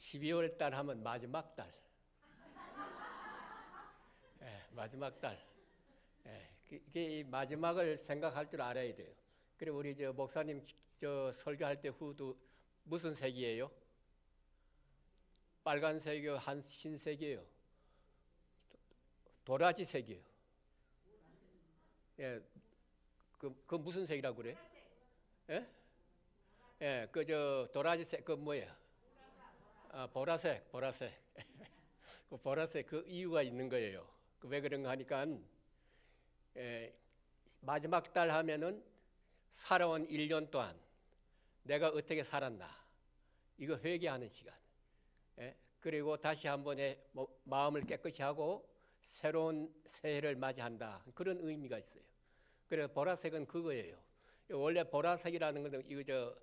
12월 달 하면 마지막 달. 마지막 달. 이 마지막을 생각할 줄 알아야 돼요. 그리고 우리 저 목사님 저 설교할 때 후도 무슨 색이에요? 빨간색이요, 흰색이에요, 도라지색이에요. 그 무슨 색이라고 그래? 그 저 도라지색 그 뭐야? 보라색. 그 보라색 그 이유가 있는 거예요. 왜 그런가 하니까 마지막 달 하면은 살아온 1년 동안 내가 어떻게 살았나 이거 회개하는 시간. 그리고 다시 한번의 마음을 깨끗이 하고 새로운 새해를 맞이한다 그런 의미가 있어요. 그래서 보라색은 그거예요. 원래 보라색이라는 것은 이거 저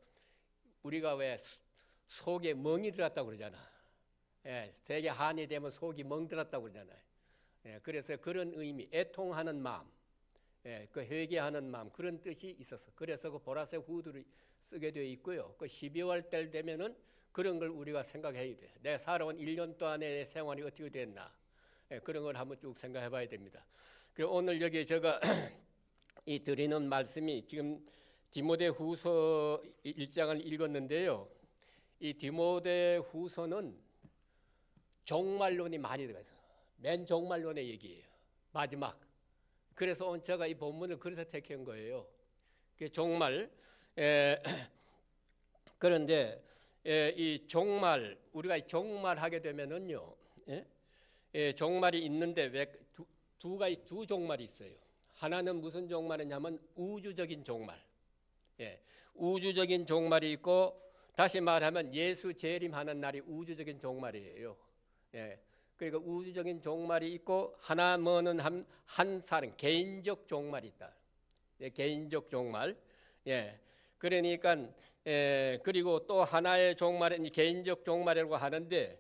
우리가 왜 속에 멍이 들었다고 그러잖아. 세계 한이 되면 속이 멍 들었다고 그러잖아요. 그래서 그런 의미, 애통하는 마음, 그 회개하는 마음 그런 뜻이 있었어. 그래서 그 보라색 후드를 쓰게 되어 있고요. 그 12월 달 되면은 그런 걸 우리가 생각해야 돼. 내 살아온 1년 동안의 생활이 어떻게 됐나 그런 걸 한번 쭉 생각해 봐야 됩니다. 그리고 오늘 여기 제가 이 드리는 말씀이 지금 디모데후서 1장을 읽었는데요. 이 디모데후서는 종말론이 많이 들어가 있어요. 맨 종말론의 얘기예요. 마지막. 그래서 오늘 제가 이 본문을 그래서 택한 거예요. 종말. 그런데 이 종말 우리가 종말하게 되면은요. 종말이 있는데 왜 두 종말이 있어요. 하나는 무슨 종말이냐면 우주적인 종말. 우주적인 종말이 있고 다시 말하면 예수 재림하는 날이 우주적인 종말이에요. 그러니까 우주적인 종말이 있고 하나 뭐는 한 사람 개인적 종말이 있다. 개인적 종말. 그러니까 그리고 또 하나의 종말은 개인적 종말이라고 하는데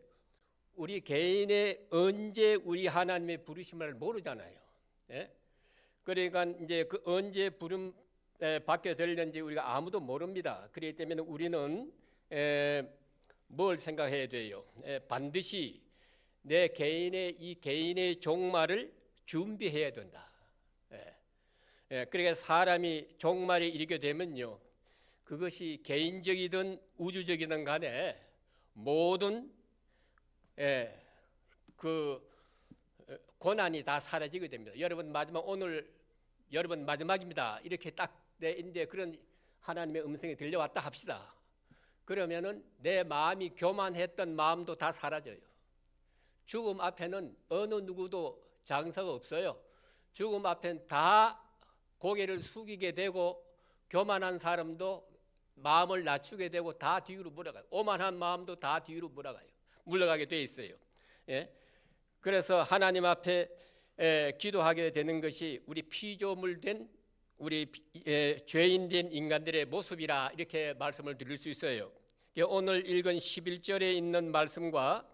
우리 개인의 언제 우리 하나님의 부르심을 모르잖아요. 그러니까 이제 그 언제 부름 받게 될는지 우리가 아무도 모릅니다. 그렇기 때문에 우리는 뭘 생각해야 돼요? 반드시 내 개인의 이 개인의 종말을 준비해야 된다. 그러니까 사람이 종말이 이르게 되면요, 그것이 개인적이든 우주적이든 간에 모든 그 고난이 다 사라지게 됩니다. 여러분 오늘 여러분 마지막입니다. 이렇게 딱 내인데 그런 하나님의 음성이 들려왔다 합시다. 그러면은 내 마음이 교만했던 마음도 다 사라져요. 죽음 앞에는 어느 누구도 장사가 없어요. 죽음 앞엔 다 고개를 숙이게 되고 교만한 사람도 마음을 낮추게 되고 다 뒤로 물러가요. 오만한 마음도 다 뒤로 물러가게 돼 있어요. 그래서 하나님 앞에 기도하게 되는 것이 우리 피조물된 우리 죄인된 인간들의 모습이라 이렇게 말씀을 드릴 수 있어요. 오늘 읽은 11절에 있는 말씀과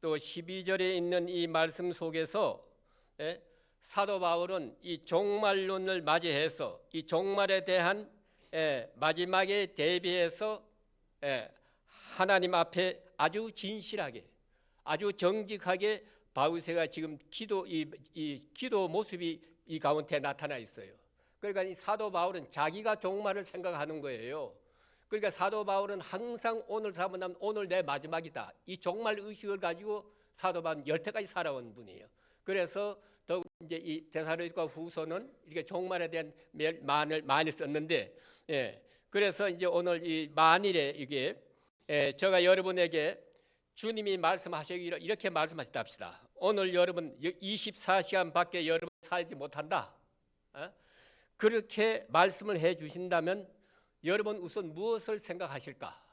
또 12절에 있는 이 말씀 속에서 사도 바울은 이 종말론을 맞이해서 이 종말에 대한 마지막에 대비해서 하나님 앞에 아주 진실하게 아주 정직하게 바울세가 지금 이 기도 모습이 이 가운데 나타나 있어요. 그러니까 이 사도 바울은 자기가 종말을 생각하는 거예요. 그러니까 사도 바울은 항상 오늘 살면 오늘 내 마지막이다. 이 종말 의식을 가지고 사도 바울은 열태까지 살아온 분이에요. 그래서 더욱 이제 이 데살로니가 후서는 이렇게 종말에 대한 많이 썼는데, 그래서 이제 오늘 이 만일에 이게 제가 여러분에게 주님이 말씀하시기를 이렇게 말씀하셨다 합시다. 오늘 여러분 24시간 밖에 여러분 살지 못한다. 그렇게 말씀을 해 주신다면 여러분 우선 무엇을 생각하실까?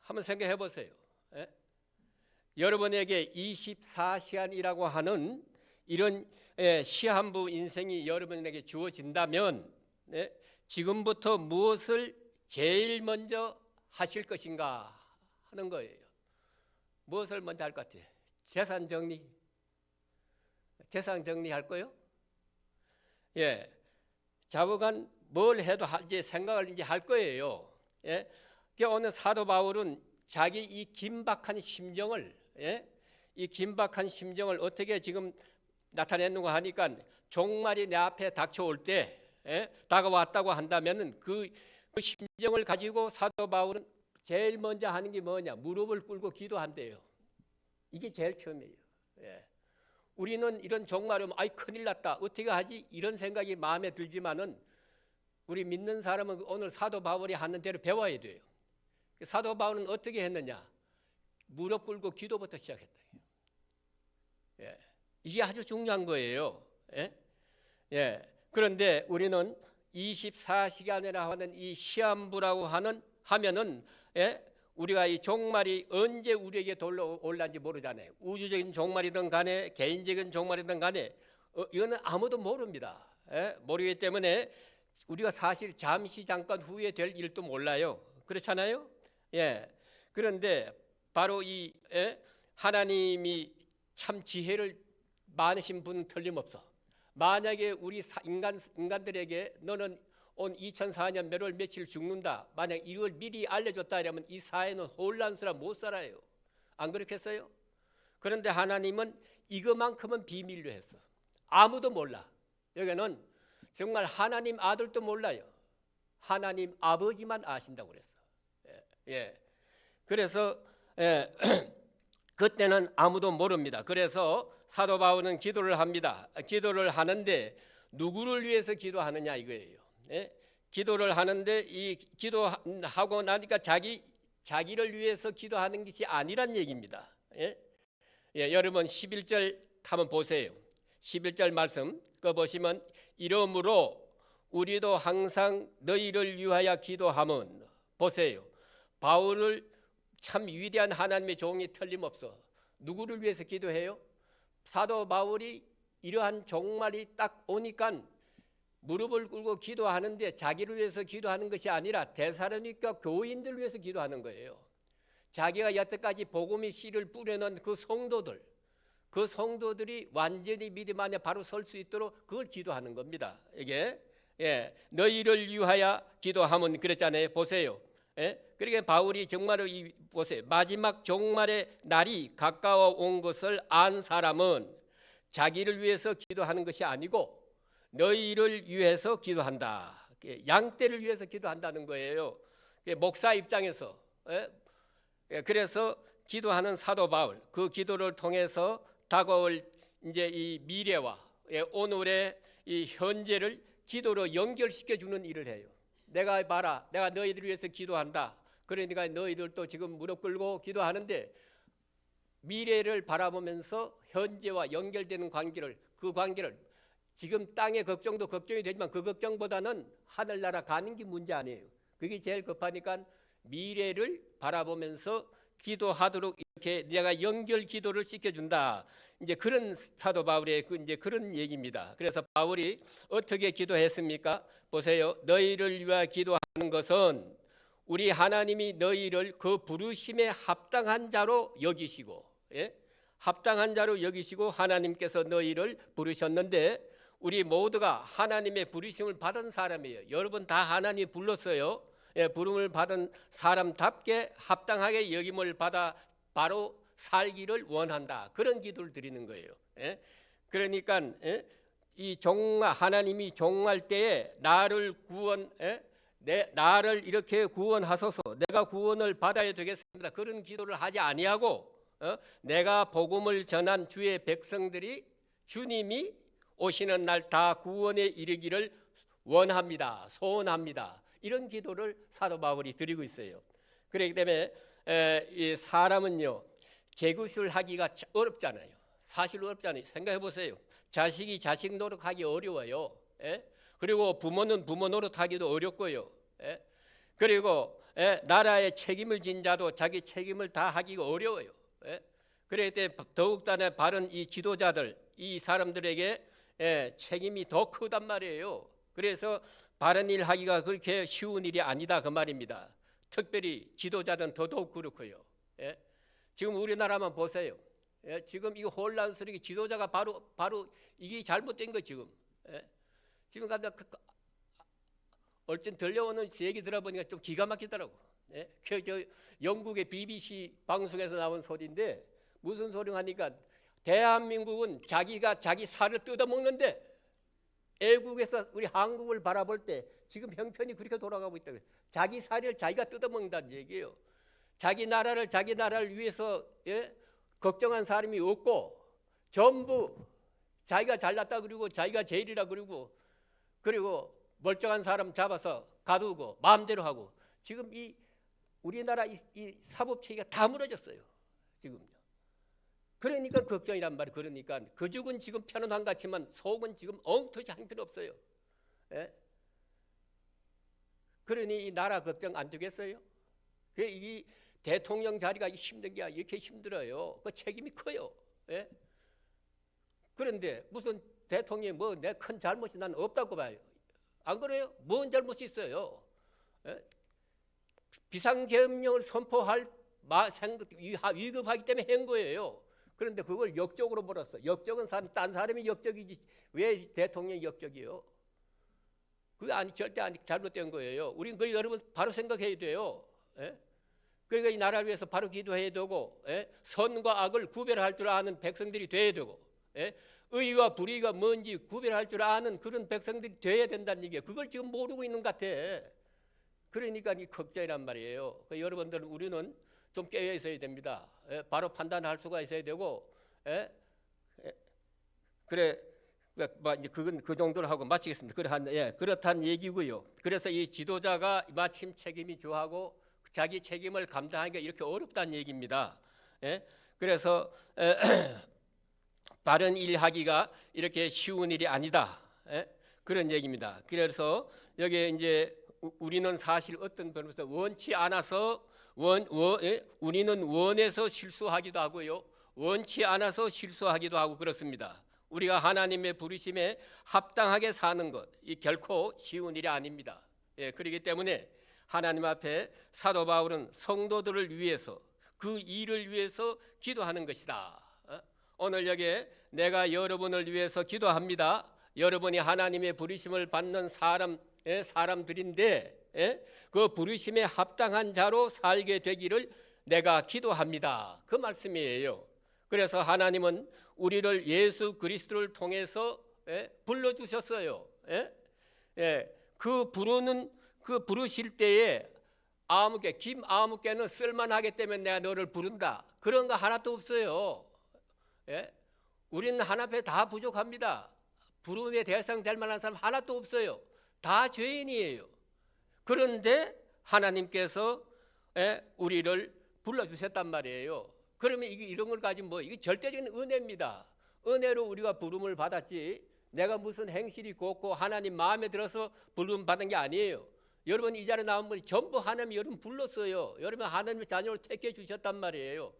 한번 생각해 보세요. 여러분에게 24시간이라고 하는 이런 시한부 인생이 여러분에게 주어진다면 지금부터 무엇을 제일 먼저 하실 것인가 하는 거예요. 무엇을 먼저 할 것 같아요? 재산 정리할 거요? 자부간 뭘 해도 이제 생각을 이제 할 거예요. 그러니까 오늘 사도 바울은 자기 이 긴박한 심정을, 이 긴박한 심정을 어떻게 지금 나타냈는가 하니까, 종말이 내 앞에 닥쳐올 때, 다가왔다고 한다면은 그 심정을 가지고 사도 바울은 제일 먼저 하는 게 뭐냐? 무릎을 꿇고 기도한대요. 이게 제일 처음이에요. 우리는 이런 종말을 아이 큰일 났다, 어떻게 하지? 이런 생각이 마음에 들지만은 우리 믿는 사람은 오늘 사도 바울이 하는 대로 배워야 돼요. 사도 바울은 어떻게 했느냐? 무릎 꿇고 기도부터 시작했다. 이게 아주 중요한 거예요. 그런데 우리는 24시간이라 하는 이 시한부라고 하면은 우리가 이 종말이 언제 우리에게 올라온지 모르잖아요. 우주적인 종말이든 간에 개인적인 종말이든 간에 이거는 아무도 모릅니다. 모르기 때문에 우리가 사실 잠깐 후에 될 일도 몰라요. 그렇잖아요. 그런데 바로 이 하나님이 참 지혜를 많으신 분 틀림없어. 만약에 우리 인간들에게 너는 온 2004년 몇 월 며칠 죽는다, 만약 이걸 미리 알려줬다 이러면 이 사회는 혼란스러워 못 살아요. 안 그렇겠어요? 그런데 하나님은 이것만큼은 비밀로 했어. 아무도 몰라. 여기는 정말 하나님 아들도 몰라요. 하나님 아버지만 아신다고 그랬어. 그래서 그때는 아무도 모릅니다. 그래서 사도 바울은 기도를 합니다. 기도를 하는데 누구를 위해서 기도하느냐 이거예요. 기도를 하는데 이 기도하고 나니까 자기를 위해서 기도하는 것이 아니란 얘기입니다. 여러분 11절 한번 보세요. 11절 말씀 그 보시면 이러므로 우리도 항상 너희를 위하여 기도함은, 보세요. 바울을 참 위대한 하나님의 종이 틀림없어. 누구를 위해서 기도해요? 사도 바울이 이러한 종말이 딱 오니까 무릎을 꿇고 기도하는데 자기를 위해서 기도하는 것이 아니라 데살로니가 교인들을 위해서 기도하는 거예요. 자기가 여태까지 복음의 씨를 뿌려놓은 그 성도들이 완전히 믿음 안에 바로 설 수 있도록 그걸 기도하는 겁니다. 이게 너희를 위하여 기도하면 그랬잖아요. 보세요. 그러니까 바울이 정말로 보세요. 마지막 종말의 날이 가까워 온 것을 안 사람은 자기를 위해서 기도하는 것이 아니고 너희를 위해서 기도한다. 양떼를 위해서 기도한다는 거예요. 목사 입장에서. 그래서 기도하는 사도 바울, 그 기도를 통해서 다가올 이제 이 미래와 오늘의 이 현재를 기도로 연결시켜 주는 일을 해요. 내가 봐라, 내가 너희들을 위해서 기도한다. 그러니까 너희들도 지금 무릎 꿇고 기도하는데 미래를 바라보면서 현재와 연결되는 그 관계를 지금 땅의 걱정도 걱정이 되지만 그 걱정보다는 하늘나라 가는 게 문제 아니에요. 그게 제일 급하니까 미래를 바라보면서 기도하도록 이렇게 내가 연결 기도를 시켜준다. 이제 그런 사도 바울의 이제 그런 얘기입니다. 그래서 바울이 어떻게 기도했습니까? 보세요. 너희를 위하여 기도하는 것은 우리 하나님이 너희를 그 부르심에 합당한 자로 여기시고, 합당한 자로 여기시고 하나님께서 너희를 부르셨는데 우리 모두가 하나님의 부르심을 받은 사람이에요. 여러분 다 하나님이 불렀어요. 부름을 받은 사람답게 합당하게 여김을 받아 바로 살기를 원한다. 그런 기도를 드리는 거예요. 그러니까 이 하나님이 종말 때에 나를 나를 이렇게 구원하소서, 내가 구원을 받아야 되겠습니다. 그런 기도를 하지 아니하고 내가 복음을 전한 주의 백성들이 주님이 오시는 날 다 구원에 이르기를 원합니다. 소원합니다. 이런 기도를 사도 바울이 드리고 있어요. 그렇기 때문에 이 사람은요 제구술 하기가 어렵잖아요. 사실 어렵잖아요. 생각해 보세요. 자식이 자식 노릇하기 어려워요. 그리고 부모는 부모 노릇하기도 어렵고요. 그리고 나라의 책임을 진 자도 자기 책임을 다 하기가 어려워요. 그럴 때 더욱더 바른 이 지도자들, 이 사람들에게 책임이 더 크단 말이에요. 그래서 바른 일 하기가 그렇게 쉬운 일이 아니다 그 말입니다. 특별히 지도자들은 더더욱 그렇고요. 지금 우리나라만 보세요. 지금 이 혼란스럽게 지도자가 바로 이게 잘못된 거 지금. 지금 얼른 들려오는 얘기 들어보니까 좀 기가 막히더라고. 예? 저 영국의 BBC 방송에서 나온 소리인데 무슨 소리를 하니까 대한민국은 자기가 자기 살을 뜯어먹는데 애국에서 우리 한국을 바라볼 때 지금 형편이 그렇게 돌아가고 있다. 자기 살을 자기가 뜯어먹는다는 얘기예요. 자기 나라를 위해서 걱정한 사람이 없고 전부 자기가 잘났다 그러고 자기가 제일이라 그러고 그리고 멀쩡한 사람 잡아서 가두고 마음대로 하고 지금 이 우리나라 이 사법체계가 다 무너졌어요. 지금요. 그러니까 걱정이란 말이에요. 그러니까 그 죽은 지금 편안한 것 같지만 속은 지금 엉터리 형편없어요. 예? 그러니 이 나라 걱정 안 되겠어요? 이 대통령 자리가 힘든 게 이렇게 힘들어요. 그 책임이 커요. 예? 그런데 무슨 대통령이 뭐 내 큰 잘못이 난 없다고 봐요. 안 그래요? 뭔 잘못이 있어요? 예? 비상계엄령을 선포할 위급하기 때문에 한 거예요. 그런데 그걸 역적으로 몰았어. 역적은 딴 사람이 역적이지 왜 대통령이 역적이요? 그게 절대 잘못된 거예요. 우린 그걸 여러분 바로 생각해야 돼요. 예? 그러니까 이 나라를 위해서 바로 기도해야 되고 선과 악을 구별할 줄 아는 백성들이 돼야 되고 의와 불의가 뭔지 구별할 줄 아는 그런 백성들이 돼야 된다는 얘기예요. 그걸 지금 모르고 있는 것 같아. 그러니까 이 걱정이란 말이에요. 그러니까 여러분들 우리는 좀 깨어 있어야 됩니다. 바로 판단할 수가 있어야 되고 그래 그건 그 정도로 하고 마치겠습니다. 그렇다는 얘기고요. 그래서 이 지도자가 마침 책임이 주하고 자기 책임을 감당하기가 이렇게 어렵다는 얘기입니다. 그래서 바른 일 하기가 이렇게 쉬운 일이 아니다. 그런 얘기입니다. 그래서 여기 이제 우리는 사실 어떤 변호사 원치 않아서 우리는 원해서 실수하기도 하고요. 원치 않아서 실수하기도 하고 그렇습니다. 우리가 하나님의 부르심에 합당하게 사는 것, 이 결코 쉬운 일이 아닙니다. 그렇기 때문에 하나님 앞에 사도 바울은 성도들을 위해서 그 일을 위해서 기도하는 것이다. 오늘 여기에 내가 여러분을 위해서 기도합니다. 여러분이 하나님의 부르심을 받는 사람들인데 그 부르심에 합당한 자로 살게 되기를 내가 기도합니다. 그 말씀이에요. 그래서 하나님은 우리를 예수 그리스도를 통해서 불러주셨어요. 그 부르실 때에 김아무개는 쓸만하기 때문에 내가 너를 부른다. 그런 거 하나도 없어요. 우리는 하나님께 다 부족합니다. 부름의 대상 될 만한 사람 하나도 없어요. 다 죄인이에요. 그런데 하나님께서 우리를 불러주셨단 말이에요. 그러면 이런 걸 가지고 이게 절대적인 은혜입니다. 은혜로 우리가 부름을 받았지 내가 무슨 행실이 곱고 하나님 마음에 들어서 부름 받은 게 아니에요. 여러분 이 자리에 나온 분이 전부 하나님이 여러분 불렀어요. 여러분 하나님의 자녀를 택해 주셨단 말이에요.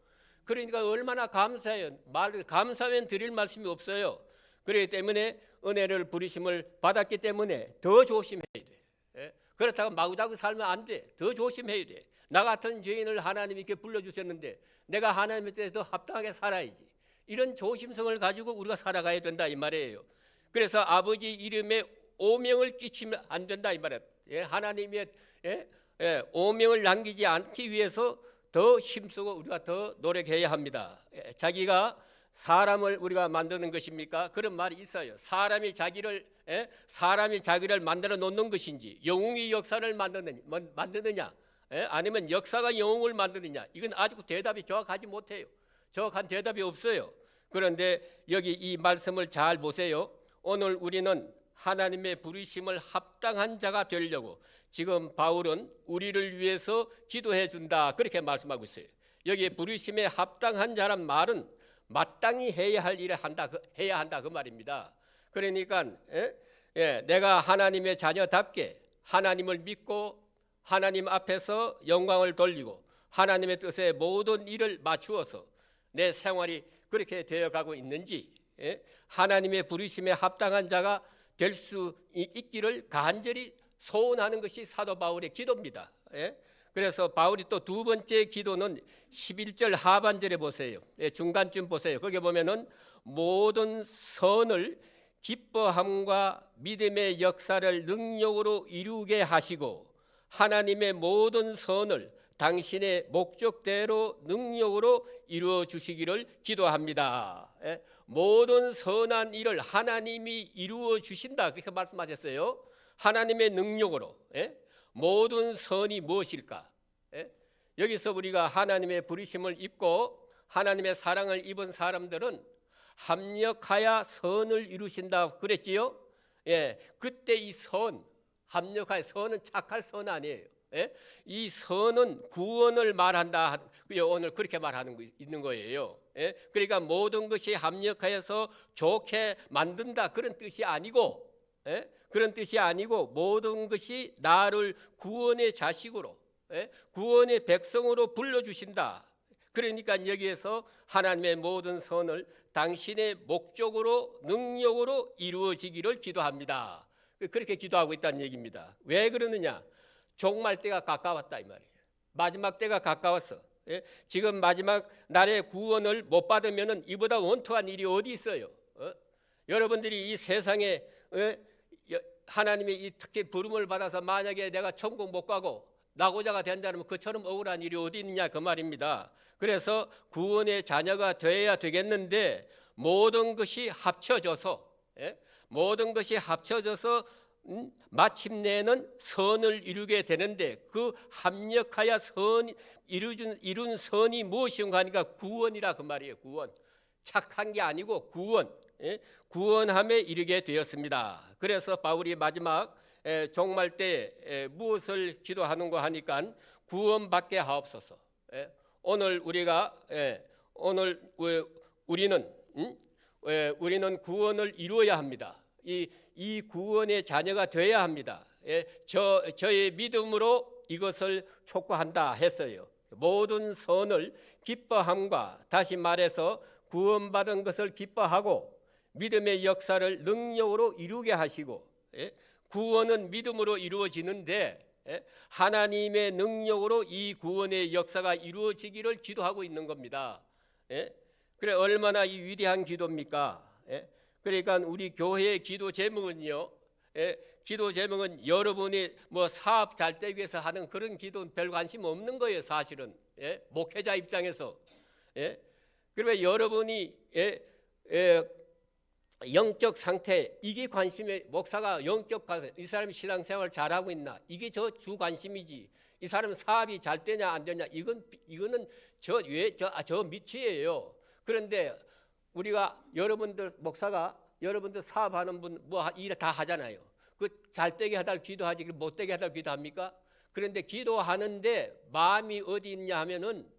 그러니까 얼마나 감사해요. 감사하면 드릴 말씀이 없어요. 그렇기 때문에 은혜를 부르심을 받았기 때문에 더 조심해야 돼. 그렇다고 마구자구 살면 안 돼. 더 조심해야 돼. 나 같은 죄인을 하나님이 이렇게 불러주셨는데 내가 하나님에 대해서 합당하게 살아야지. 이런 조심성을 가지고 우리가 살아가야 된다 이 말이에요. 그래서 아버지 이름에 오명을 끼치면 안 된다 이 말이에요. 하나님의 오명을 남기지 않기 위해서 더 힘쓰고 우리가 더 노력해야 합니다. 자기가 사람을 우리가 만드는 것입니까? 그런 말이 있어요. 사람이 자기를 만들어 놓는 것인지 영웅이 역사를 만드느냐 아니면 역사가 영웅을 만드느냐, 이건 아직 대답이 정확하지 못해요. 정확한 대답이 없어요. 그런데 여기 이 말씀을 잘 보세요. 오늘 우리는 하나님의 부르심을 합당한 자가 되려고 지금 바울은 우리를 위해서 기도해 준다 그렇게 말씀하고 있어요. 여기 부르심에 합당한 자란 말은 마땅히 해야 할 일을 해야 한다 그 말입니다. 그러니까 내가 하나님의 자녀답게 하나님을 믿고 하나님 앞에서 영광을 돌리고 하나님의 뜻에 모든 일을 맞추어서 내 생활이 그렇게 되어가고 있는지 하나님의 부르심에 합당한 자가 될 수 있기를 간절히 소원하는 것이 사도 바울의 기도입니다. 그래서 바울이 또 두 번째 기도는 11절 하반절에 보세요. 중간쯤 보세요. 거기 보면은 모든 선을 기뻐함과 믿음의 역사를 능력으로 이루게 하시고 하나님의 모든 선을 당신의 목적대로 능력으로 이루어 주시기를 기도합니다. 모든 선한 일을 하나님이 이루어 주신다, 그렇게 말씀하셨어요. 하나님의 능력으로. 모든 선이 무엇일까? 여기서 우리가 하나님의 부르심을 입고 하나님의 사랑을 입은 사람들은 합력하여 선을 이루신다 그랬지요. 그때 이 선, 합력하여, 선은 착할 선 아니에요. 이 선은 구원을 말한다. 오늘 그렇게 말하는 거 있는 거예요. 그러니까 모든 것이 합력하여서 좋게 만든다, 그런 뜻이 아니고, 그런 뜻이 아니고 모든 것이 나를 구원의 자식으로, 구원의 백성으로 불러주신다. 그러니까 여기에서 하나님의 모든 선을 당신의 목적으로 능력으로 이루어지기를 기도합니다. 그렇게 기도하고 있다는 얘기입니다. 왜 그러느냐? 종말 때가 가까웠다 이 말이에요. 마지막 때가 가까웠어. 지금 마지막 날의 구원을 못 받으면 이보다 원통한 일이 어디 있어요? 여러분들이 이 세상에 하나님의 이 특히 부름을 받아서 만약에 내가 천국 못 가고 낙오자가 된다면 그처럼 억울한 일이 어디 있느냐, 그 말입니다. 그래서 구원의 자녀가 되어야 되겠는데 모든 것이 합쳐져서, 모든 것이 합쳐져서 마침내는 선을 이루게 되는데, 그 합력하여 이룬 선이 무엇인가 하니까 구원이라 그 말이에요. 구원. 착한 게 아니고 구원. 구원함에 이르게 되었습니다. 그래서 바울이 마지막 종말 때 무엇을 기도하는가 하니까 구원받게 하옵소서. 오늘 우리가 우리는 구원을 이루어야 합니다. 이 구원의 자녀가 되어야 합니다. 저의 믿음으로 이것을 촉구한다 했어요. 모든 선을 기뻐함과, 다시 말해서 구원받은 것을 기뻐하고 믿음의 역사를 능력으로 이루게 하시고, 구원은 믿음으로 이루어지는데 하나님의 능력으로 이 구원의 역사가 이루어지기를 기도하고 있는 겁니다. 그래, 얼마나 이 위대한 기도입니까? 그러니까 우리 교회의 기도 제목은요, 기도 제목은 여러분이 뭐 사업 잘 되기 위해서 하는 그런 기도는 별 관심 없는 거예요, 사실은. 목회자 입장에서. 그러면 여러분이 영적 상태, 이게 관심에, 목사가 영적 가서 이 사람이 신앙생활 잘하고 있나, 이게 저 주 관심이지. 이 사람 사업이 잘 되냐 안 되냐, 이거는 저 밑이에요. 그런데 우리가 여러분들 목사가 여러분들 사업하는 분 뭐 일 다 하잖아요. 그 잘 되게 하달 기도하지 못 되게 하달 기도합니까? 그런데 기도하는데 마음이 어디 있냐 하면은,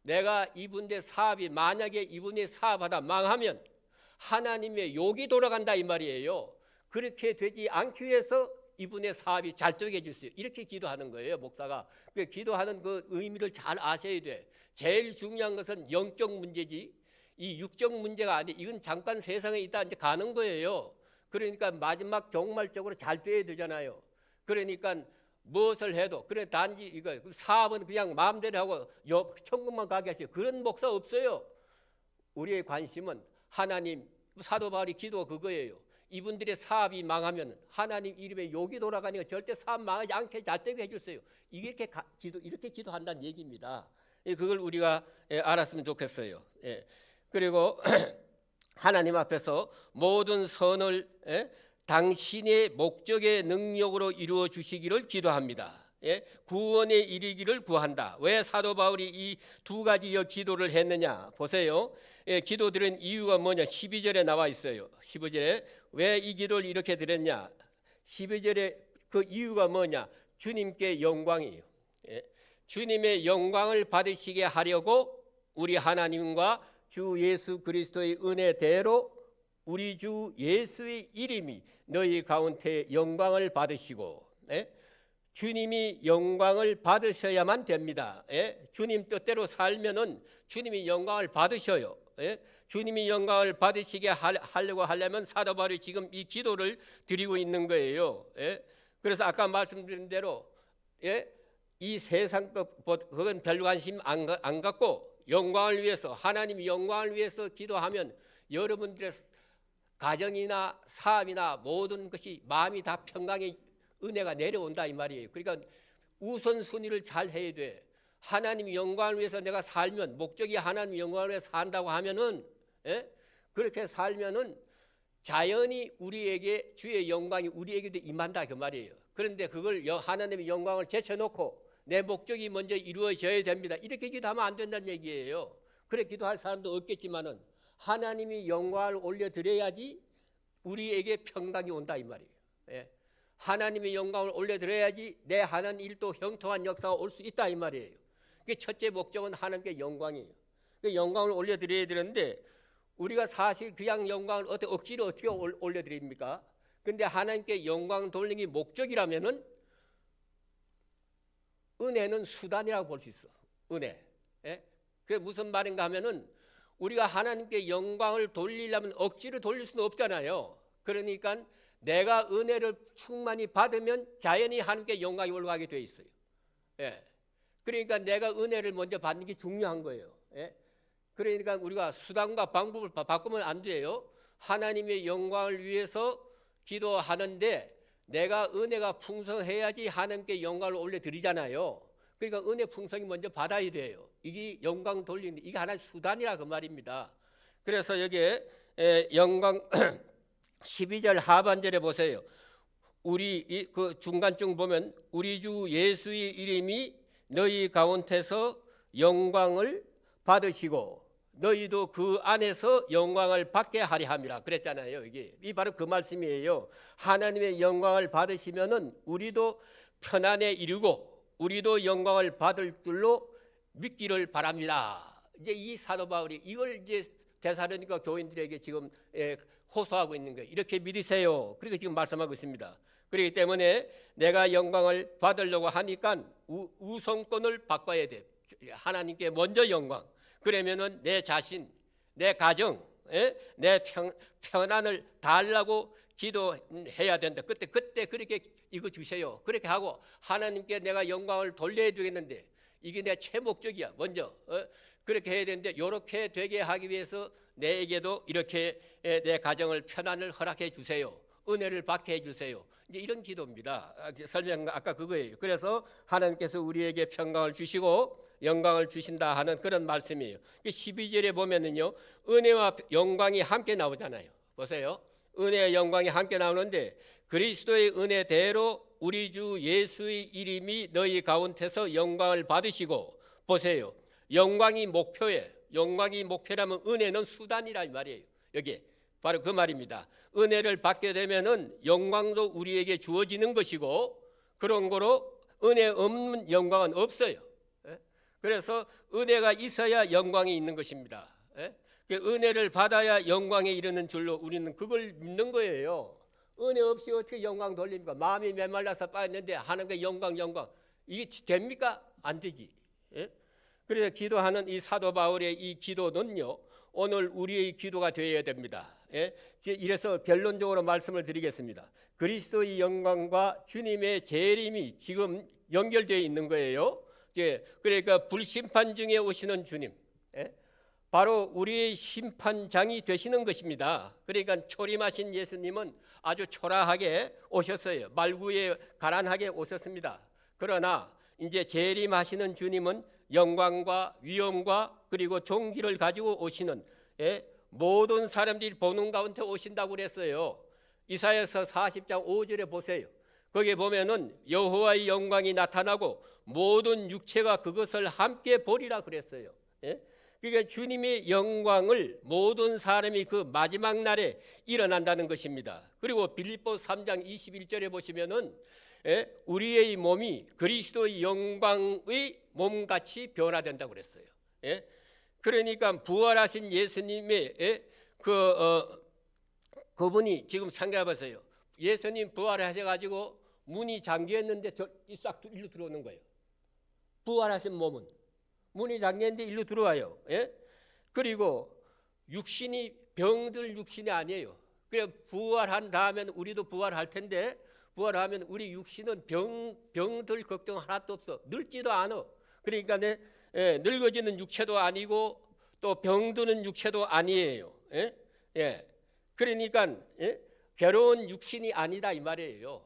내가 이분의 사업이, 만약에 이분의 사업하다 망하면 하나님의 욕이 돌아간다 이 말이에요. 그렇게 되지 않기 위해서 이분의 사업이 잘 되게 해주세요. 이렇게 기도하는 거예요, 목사가. 기도하는 그 의미를 잘 아셔야 돼. 제일 중요한 것은 영적 문제지, 이 육적 문제가 아니. 이건 잠깐 세상에 있다 이제 가는 거예요. 그러니까 마지막 종말적으로 잘 돼야 되잖아요. 그러니까 무엇을 해도, 그래 단지 이거 사업은 그냥 마음대로 하고 천국만 가게 하시고, 그런 목사 없어요. 우리의 관심은 하나님, 사도 바울이 기도 그거예요. 이분들의 사업이 망하면 하나님 이름에 욕이 돌아가니까 절대 사업 망하지 않게 잘 되게 해주세요. 이렇게 기도한다는 얘기입니다. 그걸 우리가 알았으면 좋겠어요. 그리고 하나님 앞에서 모든 선을 당신의 목적의 능력으로 이루어 주시기를 기도합니다. 구원에 이르기를 구한다. 왜 사도 바울이 이 두 가지 기도를 했느냐 보세요. 기도드린 이유가 뭐냐, 12절에 나와 있어요. 15절에 왜 이 기도를 이렇게 드렸냐, 12절에 그 이유가 뭐냐, 주님께 영광이에요. 주님의 영광을 받으시게 하려고 우리 하나님과 주 예수 그리스도의 은혜대로 우리 주 예수의 이름이 너희 가운데 영광을 받으시고, 주님이 영광을 받으셔야만 됩니다. 주님 뜻대로 살면은 주님이 영광을 받으셔요. 주님이 영광을 받으시게 하려고 하려면 사도 바울이 지금 이 기도를 드리고 있는 거예요. 그래서 아까 말씀드린 대로 이 세상 것 그건 별 관심 안 갖고 영광을 위해서, 하나님이 영광을 위해서 기도하면 여러분들의 가정이나 사업이나 모든 것이 마음이 다 평강의 은혜가 내려온다 이 말이에요. 그러니까 우선순위를 잘 해야 돼. 하나님의 영광을 위해서 내가 살면, 목적이 하나님의 영광을 위해서 산다고 하면은, 그렇게 살면은 자연히 우리에게 주의 영광이 우리에게도 임한다 그 말이에요. 그런데 그걸 하나님의 영광을 제쳐놓고 내 목적이 먼저 이루어져야 됩니다, 이렇게 기도하면 안 된다는 얘기예요. 그래 기도할 사람도 없겠지만은 하나님이 영광을 올려드려야지 우리에게 평강이 온다 이 말이에요. 하나님의 영광을 올려드려야지 내 하는 일도 형통한 역사가 올 수 있다 이 말이에요. 첫째 목적은 하나님께 영광이에요. 그 영광을 올려드려야 되는데 우리가 사실 그냥 영광을 억지로 어떻게 올려드립니까? 근데 하나님께 영광 돌리기 목적이라면은 은혜는 수단이라고 볼 수 있어. 은혜. 그게 무슨 말인가 하면은 우리가 하나님께 영광을 돌리려면 억지로 돌릴 수는 없잖아요. 그러니까 내가 은혜를 충만히 받으면 자연히 하나님께 영광이 올라가게 돼 있어요. 그러니까 내가 은혜를 먼저 받는 게 중요한 거예요. 그러니까 우리가 수단과 방법을 바꾸면 안 돼요. 하나님의 영광을 위해서 기도하는데 내가 은혜가 풍성해야지 하나님께 영광을 올려드리잖아요. 그러니까 은혜 풍성이 먼저 받아야 돼요. 이게 영광 돌리는, 이게 하나의 수단이라 그 말입니다. 그래서 여기에 영광 12절 하반절에 보세요. 우리 그 중간쯤 보면 우리 주 예수의 이름이 너희 가운데서 영광을 받으시고 너희도 그 안에서 영광을 받게 하려 함이라 그랬잖아요. 이 바로 그 말씀이에요. 하나님의 영광을 받으시면은 우리도 편안에 이르고 우리도 영광을 받을 줄로 믿기를 바랍니다. 이제 이 사도 바울이 이걸 이제 데살로니가 교인들에게 지금 호소하고 있는 거예요. 이렇게 믿으세요. 그렇게 지금 말씀하고 있습니다. 그렇기 때문에 내가 영광을 받으려고 하니까 우선권을 바꿔야 돼. 하나님께 먼저 영광. 그러면은 내 자신, 내 가정, 내 평안을 달라고 기도해야 된다. 그때 그렇게 이거 주세요. 그렇게 하고 하나님께 내가 영광을 돌려야 되겠는데 이게 내 최목적이야. 먼저 그렇게 해야 되는데 이렇게 되게 하기 위해서 내에게도 이렇게 내 가정을 편안을 허락해 주세요. 은혜를 받게 해주세요. 이제 이런 기도입니다. 설명 아까 그거예요. 그래서 하나님께서 우리에게 평강을 주시고 영광을 주신다 하는 그런 말씀이에요. 12절에 보면은요, 은혜와 영광이 함께 나오잖아요. 보세요. 은혜와 영광이 함께 나오는데 그리스도의 은혜대로 우리 주 예수의 이름이 너희 가운데서 영광을 받으시고, 보세요. 영광이 목표예요. 영광이 목표라면 은혜는 수단이란 말이에요. 여기 바로 그 말입니다. 은혜를 받게 되면은 영광도 우리에게 주어지는 것이고 그런 거로 은혜 없는 영광은 없어요. 그래서 은혜가 있어야 영광이 있는 것입니다. 은혜를 받아야 영광에 이르는 줄로 우리는 그걸 믿는 거예요. 은혜 없이 어떻게 영광 돌립니까? 마음이 메말라서 빠졌는데 하나님께 영광 이게 됩니까? 안 되지. 그래서 기도하는 이 사도 바울의 이 기도는요, 오늘 우리의 기도가 되어야 됩니다. 이래서 결론적으로 말씀을 드리겠습니다. 그리스도의 영광과 주님의 재림이 지금 연결되어 있는 거예요. 그러니까 불심판 중에 오시는 주님, 바로 우리의 심판장이 되시는 것입니다. 그러니까 초림하신 예수님은 아주 초라하게 오셨어요. 말구에 가난하게 오셨습니다. 그러나 이제 재림하시는 주님은 영광과 위엄과 그리고 존귀를 가지고 오시는, 모든 사람들이 보는 가운데 오신다고 그랬어요. 이사야서 40장 5절에 보세요. 거기에 보면은 여호와의 영광이 나타나고 모든 육체가 그것을 함께 보리라 그랬어요. 그러니까 주님의 영광을 모든 사람이 그 마지막 날에 일어난다는 것입니다. 그리고 빌립보 3장 21절에 보시면은 우리의 몸이 그리스도의 영광의 몸같이 변화된다고 그랬어요. 그러니까 부활하신 예수님의 그분이 지금 생각해 보세요. 예수님 부활하셔가지고 문이 잠겼는데 싹 일로 들어오는 거예요. 부활하신 몸은 문이 잠겼는데 일로 들어와요. 그리고 육신이 병들 육신이 아니에요. 그래 부활한 다음에 우리도 부활할 텐데 부활하면 우리 육신은 병들 걱정 하나도 없어. 늙지도 않아. 그러니까 늙어지는 육체도 아니고 또 병드는 육체도 아니에요. 그러니까 괴로운 육신이 아니다 이 말이에요.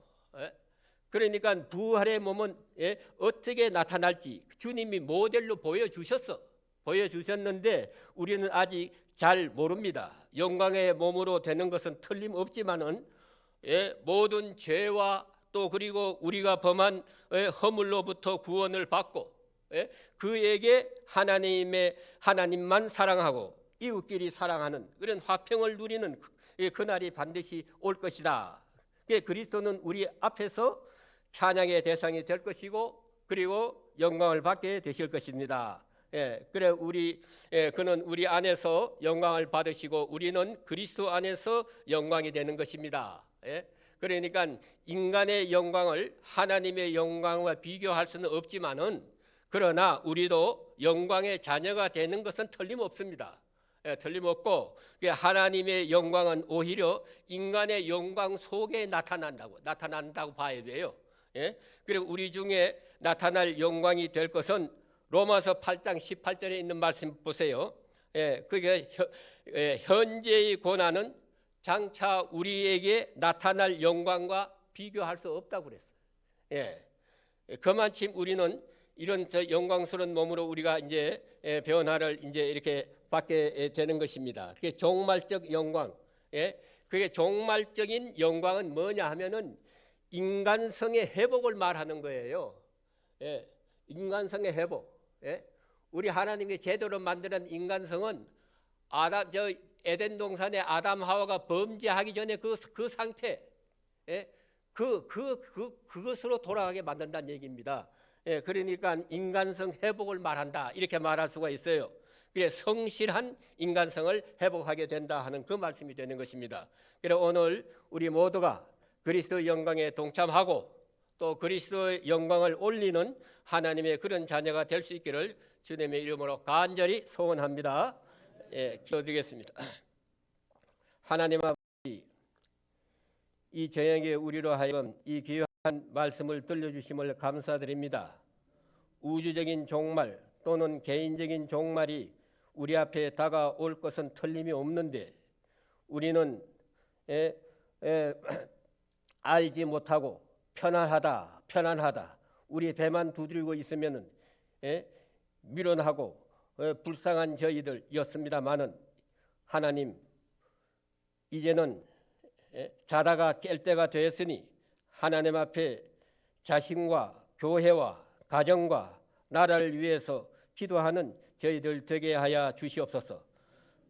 그러니까 부활의 몸은 어떻게 나타날지 주님이 모델로 보여주셨는데 우리는 아직 잘 모릅니다. 영광의 몸으로 되는 것은 틀림없지만은 모든 죄와 또 그리고 우리가 범한 허물로부터 구원을 받고 그에게 하나님만 사랑하고 이웃끼리 사랑하는 그런 화평을 누리는 그날이 반드시 올 것이다. 그리스도는 우리 앞에서 찬양의 대상이 될 것이고 그리고 영광을 받게 되실 것입니다. 그래 그는 우리 안에서 영광을 받으시고 우리는 그리스도 안에서 영광이 되는 것입니다. 그러니까 인간의 영광을 하나님의 영광과 비교할 수는 없지만은 그러나 우리도 영광의 자녀가 되는 것은 틀림없습니다. 틀림없고 하나님의 영광은 오히려 인간의 영광 속에 나타난다고 봐야 돼요. 그리고 우리 중에 나타날 영광이 될 것은 로마서 8장 18절에 있는 말씀 보세요. 그게 현재의 고난은 장차 우리에게 나타날 영광과 비교할 수 없다고 그랬어요. 그만큼 우리는 이런 영광스러운 몸으로 우리가 이제 변화를 이제 이렇게 받게 되는 것입니다. 그게 종말적 영광. 그게 종말적인 영광은 뭐냐 하면은 인간성의 회복을 말하는 거예요. 인간성의 회복. 우리 하나님이 제대로 만드는 인간성은 에덴 동산의 아담 하와가 범죄하기 전에 그 상태, 그것으로 돌아가게 만든다는 얘기입니다. 그러니까 인간성 회복을 말한다 이렇게 말할 수가 있어요. 그래서 성실한 인간성을 회복하게 된다 하는 그 말씀이 되는 것입니다. 그래서 오늘 우리 모두가 그리스도의 영광에 동참하고 또 그리스도의 영광을 올리는 하나님의 그런 자녀가 될 수 있기를 주님의 이름으로 간절히 소원합니다. 기도드리겠습니다. 하나님 아버지, 이 저녁에 우리로 하여금 이 귀한 말씀을 들려주심을 감사드립니다. 우주적인 종말 또는 개인적인 종말이 우리 앞에 다가올 것은 틀림이 없는데 우리는 알지 못하고 편안하다 우리 배만 두드리고 있으면은 미련하고 불쌍한 저희들이었습니다마는 하나님 이제는 자다가 깰 때가 되었으니 하나님 앞에 자신과 교회와 가정과 나라를 위해서 기도하는 저희들 되게 하여 주시옵소서.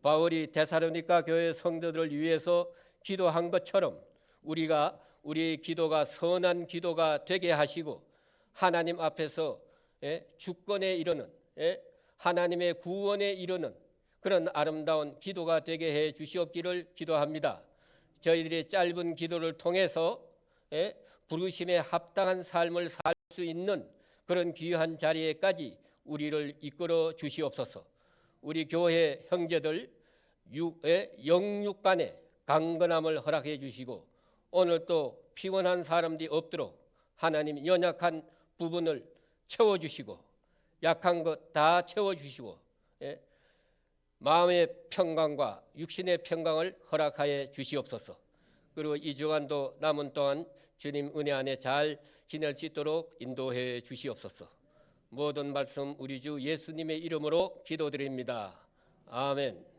바울이 데살로니가 교회 성도들을 위해서 기도한 것처럼 우리 기도가 선한 기도가 되게 하시고 하나님 앞에서 주권에 이르는 하나님의 구원에 이르는 그런 아름다운 기도가 되게 해 주시옵기를 기도합니다. 저희들의 짧은 기도를 통해서 부르심에 합당한 삶을 살 수 있는 그런 귀한 자리에까지 우리를 이끌어 주시옵소서. 우리 교회 형제들 영육 간의 강건함을 허락해 주시고 오늘 또 피곤한 사람들이 없도록 하나님 연약한 부분을 채워주시고 약한 것 다 채워주시고 마음의 평강과 육신의 평강을 허락하여 주시옵소서. 그리고 이 주간도 남은 동안 주님 은혜 안에 잘 지낼 수 있도록 인도해 주시옵소서. 모든 말씀 우리 주 예수님의 이름으로 기도드립니다. 아멘.